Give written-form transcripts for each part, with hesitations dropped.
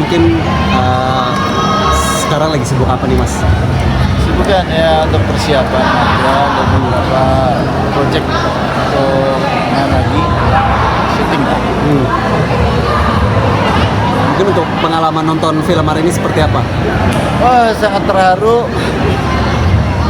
mungkin sekarang lagi sibuk apa nih Mas? Sibukan ya untuk persiapan ya, untuk beberapa project untuk lagi syuting. Mungkin untuk pengalaman nonton film hari ini seperti apa? Wah, sangat terharu,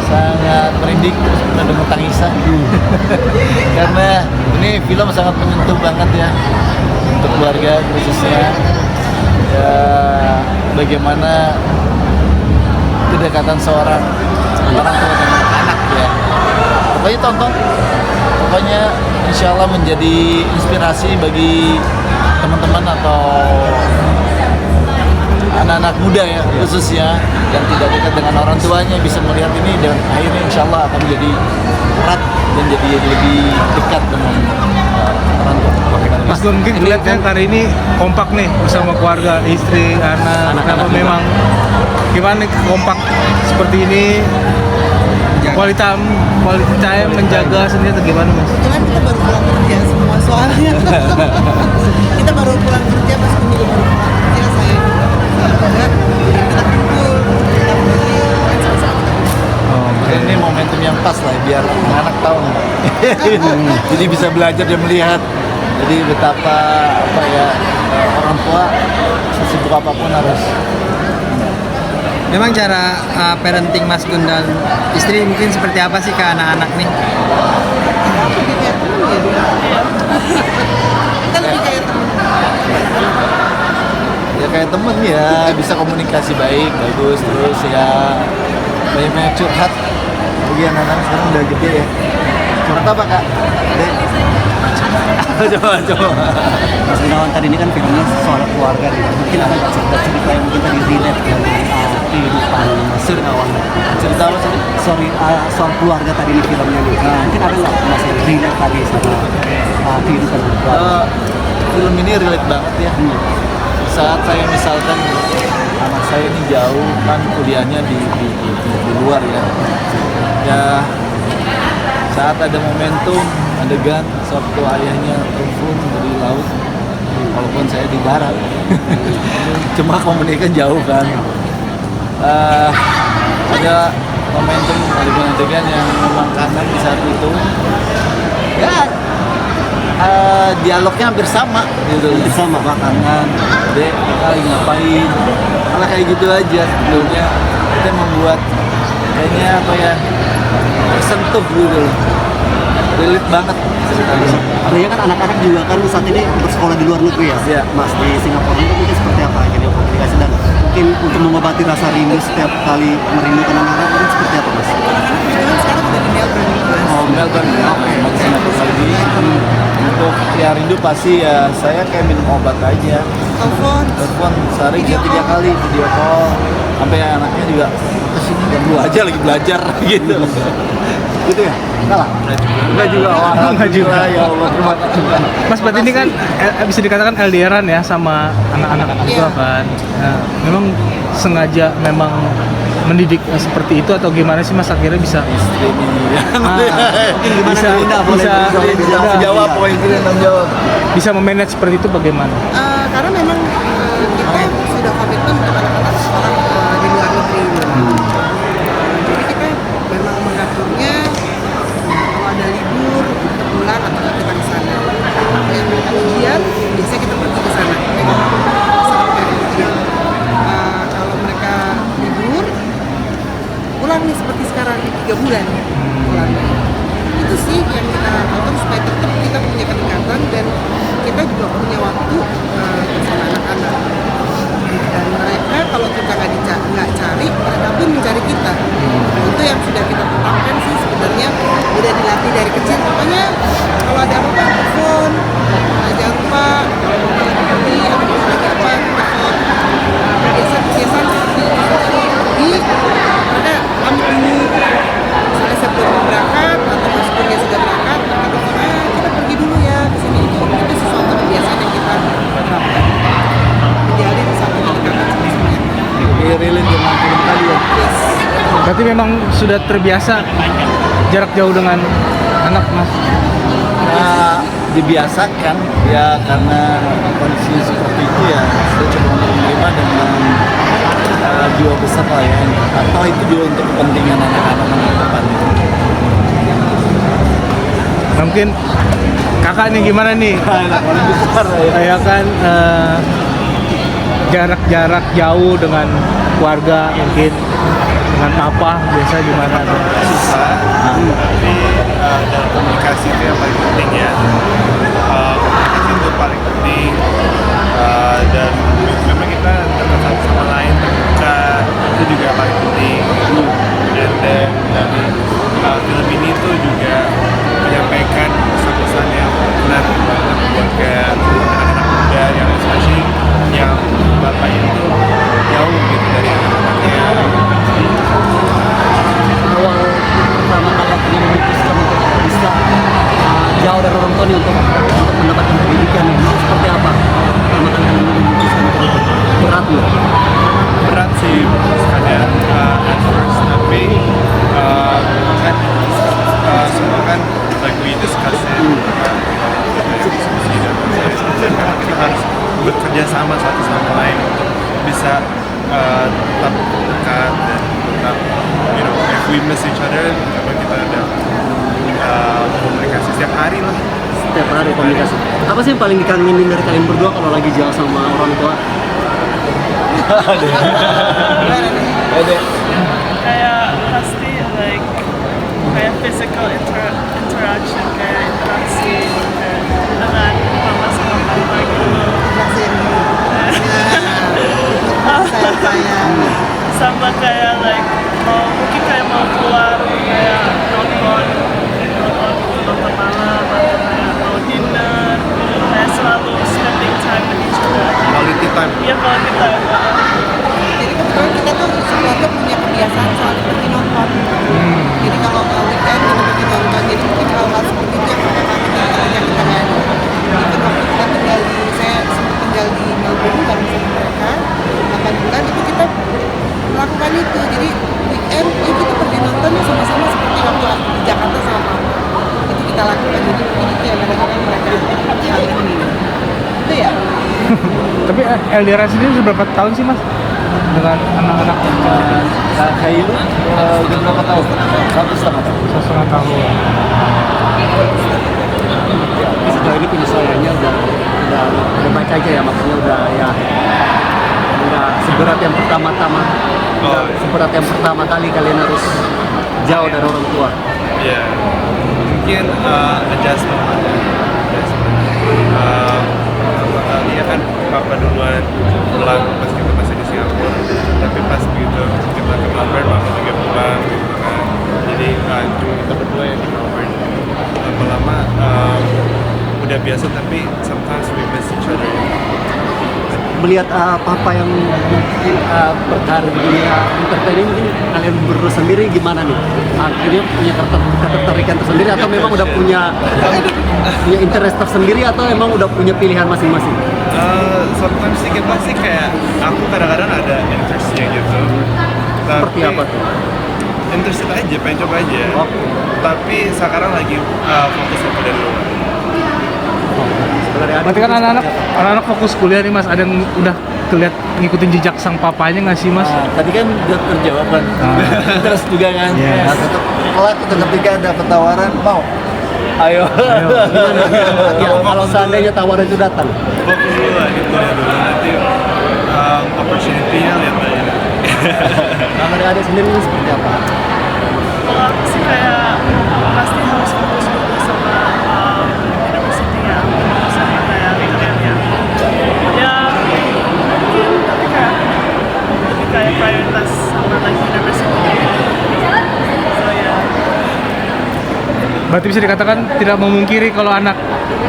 sangat merinding, terus ada tangisan. Karena ini film sangat menyentuh banget ya untuk keluarga khususnya. Ya, bagaimana kedekatan seorang orang tua dengan anak ya. Pokoknya tonton, pokoknya insya Allah menjadi inspirasi bagi teman-teman atau anak-anak muda ya khususnya yang tidak dekat dengan orang tuanya bisa melihat ini dan akhirnya insya Allah akan menjadi erat dan jadi lebih dekat dengan orang tua. Mas Gun, mungkin kelihatannya hari ini kompak nih bersama keluarga, istri, anak. Kenapa memang gimana nih kompak seperti ini? Kualitas saya menjaga sendiri atau gimana Mas? Kebetulan kita baru pulang kerja semua soalnya. Kita baru pulang kerja pas ini baru pulang kerja saya kita kumpul kita beli sama-sama. Ini momentum yang pas lah biar anak-anak tahu nih. Jadi bisa belajar dan melihat. Jadi betapa apa ya orang tua sesibuk apapun harus. Memang cara parenting Mas Gun dan istri mungkin seperti apa sih ke anak-anak nih? Lebih kayak temen ya dulu. Kita lebih kayak temen. Ya kayak temen ya, bisa komunikasi baik, bagus, terus ya banyak-banyak curhat. Bagi anak-anak sekarang udah gede ya. Curhat apa Kak? Coba. Mas Gunawan, tadi ini kan filmnya soal keluarga nih. Mungkin ada cerita-cerita yang mungkin tadi relate dengan kehidupan Mas Gunawan. Cerita apa sih? Soal keluarga tadi ini filmnya nih. Mungkin ada nggak Mas yang relate tadi sama kehidupan keluarga? Film ini relate banget ya. Saat saya misalkan anak saya ini jauh kan kuliahnya di luar ya. Ya saat ada momentum adegan sewaktu ayahnya telepon dari laut, walaupun saya di darat, cuma komunikasi jauh kan. Ada momentum adegan-adegan yang memang kangen di saat itu. Ya dialognya hampir sama gitu. Sama kangen. Dek, kita lagi ngapain? Malah kayak gitu aja sebetulnya. Itu membuat kayaknya apa ya tersentuh gitu. Relate banget ceritanya. Artinya kan anak-anak juga kan saat ini bersekolah di luar negeri ya, Iya. Mas, di Singapura itu mungkin seperti apa jadi komunikasi dan mungkin untuk mengobati rasa rindu setiap kali merindukan anak-anak mungkin seperti apa Mas? Anak-anak kebetulan sekarang udah di Melbourne nih, Mas. Oh, Melbourne ya. Oke, Singapura lagi. Untuk ya rindu pasti ya saya kayak minum obat aja. Telepon sehari bisa 3 kali video call. Sampai anaknya juga kesini ganggu aja lagi belajar gitu. Gitu ya? Enggak juga. Wah, Enggak juga. Ya Allah, terima kasih. Mas, berarti ini kan bisa dikatakan LDRan ya sama anak-anak juga kan. Nah, memang sengaja memang mendidik seperti itu atau gimana sih Mas akhirnya bisa Istri ini. Mungkin gimana bisa Linda, boleh Jawab poin ini jawab. bisa memanage seperti itu bagaimana? Karena memang kita sudah komitmen untuk anak-anak sekolah di luar negeri. Jadi kita memang mengaturnya kalau ada libur bulan atau kita ke sana. Yang mereka ujian biasanya kita pergi ke sana. Sampai ujian. Kalau mereka libur pulang nih seperti sekarang 3 bulan pulang. Itu sih yang kita atur supaya tetap kita punya kedekatan dan kita juga punya waktu bersama anak-anak. Dan mereka kalau kita nggak cari, mereka pun mencari kita. Nah, itu yang sudah kita tetapkan sih sebenarnya udah dilatih dari kecil. Pokoknya kalau ada apa-apa telepon, jangan lupa kalau mau lagi pergi, atau lagi apa telepon. Kebiasaan seperti pergi, mereka pamit dulu. Misalnya sebelum berangkat atau pas kuliah sudah berangkat, mereka telepon, kita pergi dulu ya ke sini. Itu sesuatu kebiasaan yang kita terapkan. Menjalin satu kedekatan sama semuanya. Relate dengan film tadi ya. Yes. Berarti memang sudah terbiasa jarak jauh dengan anak Mas. Dibiasakan ya karena kondisi seperti itu ya saya coba menerima dengan jiwa besar lah ya, atau itu juga untuk kepentingan anak-anak ke depan. Nah, mungkin kakak nih gimana nih? Anak paling besar lah ya. Saya kan jarak jauh dengan keluarga, mungkin dengan papa biasa gimana? Susah, tapi dalam komunikasi itu yang paling penting ya. Komunikasi itu paling penting, dan memang kita dekat satu sama lain, terbuka, itu juga paling penting. Dan dari film ini tuh juga menyampaikan pesan-pesan yang benar banget buat kayak anak-anak muda yang especially yang bapaknya itu jauh gitu dari anak-anaknya. Awal pertama kali aku memutuskan untuk bisa jauh dari orang tua nih untuk mendapatkan pendidikan nih, seperti apa? Pertama kali kamu memutuskan untuk berat loh. Berat sih sekalian at first, tapi kan semua kan like we discuss it, diskusi dan memang kita harus bekerja sama satu sama lain untuk bisa tetap dekat dan tetap, you know, if we miss each other, coba kita ada komunikasi setiap hari lah. Setiap hari komunikasi. Apa sih yang paling dikangenin dari kalian berdua kalau lagi jauh sama orang tua? Kayak pasti like kayak physical interaction, kayak interaksi kayak dengan mama sama papa gitu. Sayang. Sama kayak like mungkin kayak mau keluar kayak nonton malam atau kayak mau dinner, kayak selalu spending time with each other. Quality time. Iya, quality time. Jadi kebetulan kita tuh sekeluarga punya kebiasaan selalu pergi nonton. Jadi kalau weekend kita pergi nonton, jadi mungkin hal-hal seperti itu yang pertama kita nggak ada. Mungkin waktu kita saya sempat tinggal di Melbourne bareng sama mereka 8 bulan, itu kita melakukan itu. Jadi weekend kita pergi nonton sama-sama seperti waktu di Jakarta sama mama. Itu kita lakukan, jadi mungkin itu yang kadang-kadang mereka ini. Itu ya. Tapi LDR sendiri sudah berapa tahun sih mas dengan anak-anak? Kayu udah berapa tahun? 1,5 tahun. 1,5 tahun. Sejauh ini penyesuaiannya udah baik aja ya, maksudnya udah seberat yang pertama-tama, seberat yang pertama kali kalian harus jauh dari orang tua. Ya, mungkin adjustment. Iya kan, papa duluan pulang pas kita masih di Singapura, tapi pas begitu kita ke Melbourne, mama juga pulang gitu kan. Jadi cuma kita berdua yang di Melbourne. Lama-lama udah biasa, tapi sometimes we miss each other. Melihat papa yang mungkin berkarir di dunia entertain ini, kalian berdua sendiri gimana nih? Akhirnya punya ketertarikan tersendiri atau memang udah punya interest tersendiri atau emang udah punya pilihan masing-masing? Sometimes sih kita sih kayak aku kadang-kadang ada interestnya gitu. Seperti apa tuh? Interested aja, pengen coba aja. Tapi sekarang lagi fokus ke dari luar. Berarti kan anak-anak fokus kuliah nih mas, ada yang udah kelihatan ngikutin jejak sang papanya nggak sih mas? Tadi kan udah terjawab kan, terus juga kan. Yes. Nah, ketika dapat tawaran, mau, ayo. Ya, kalau seandainya tawaran itu datang, Fokus dulu lah gitu ya dulu, nanti opportunity-nya lihat aja. kalau dari adik sendiri ini seperti apa? Kalau aku sih kayak pasti harus fokus dulu sama university-nya, misalnya kayak karirnya. Ya mungkin, tapi kayak lebih kayak prioritas sama like university. So ya. Berarti bisa dikatakan tidak memungkiri kalau anak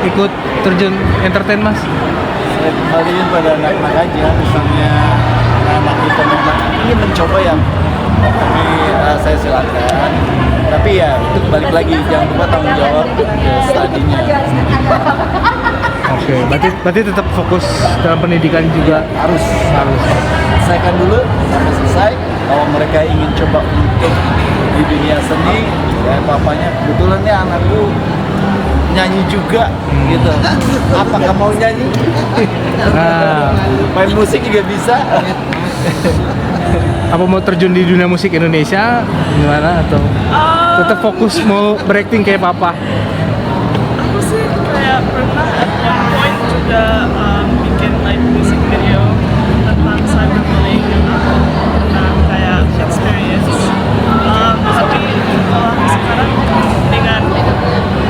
ikut terjun entertain mas? Saya kembaliin pada anak-anak aja, misalnya anak kita memang ingin mencoba yang kami saya silakan, tapi ya itu balik lagi, jangan lupa tanggung jawab ke studinya. Oke, berarti tetap fokus dalam pendidikan juga. harus selesaikan dulu sampai selesai. Kalau mereka ingin coba untuk di dunia seni, ya papanya kebetulan ya anakku nyanyi juga gitu. Apakah mau nyanyi? Nah, Main musik juga bisa. apa mau terjun di dunia musik Indonesia gimana atau tetap fokus mau berakting kayak papa? Aku sih kayak pernah at one point juga bikin like music video tentang cyberbullying yang aku pernah kayak experience. Tapi kalau aku sekarang dengan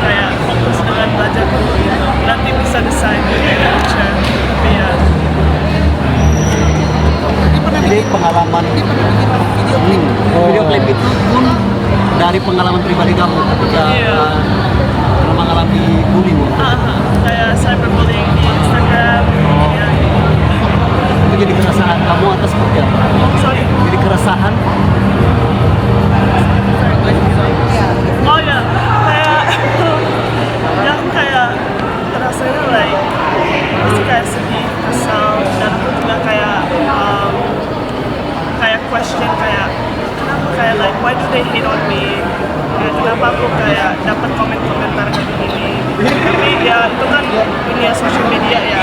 kayak fokus dengan belajar dulu gitu. Nanti bisa decide in the future. Tapi ya, Jadi pengalaman video klip itu pun dari pengalaman pribadi kamu ketika Iya. mengalami bullying. kayak cyberbullying di Instagram. Ya, gitu. Itu jadi keresahan kamu atau seperti apa? Oh, sorry. Jadi keresahan Oh ya, kayak ya aku kayak terasanya like pasti kayak sedih, kesal, dan aku juga kayak kayak question kayak kenapa kayak like why do they hate on me? Kayak kenapa aku kayak dapat komentar kayak begini? Tapi ya itu kan dunia social media ya.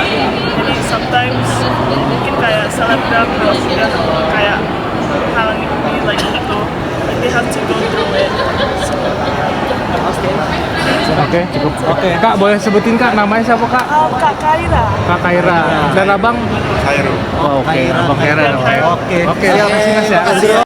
Jadi sometimes mungkin kayak selebgram sudah kayak halangi me like gitu. They have to go through it. Oke, cukup. Oke, Kak boleh sebutin Kak namanya siapa Kak? Kak Kaira. Kak Kaira. Dan Abang? Cairo. Oh, oke, Abang Kaira. Kaira. Oke, terima kasih Mas ya.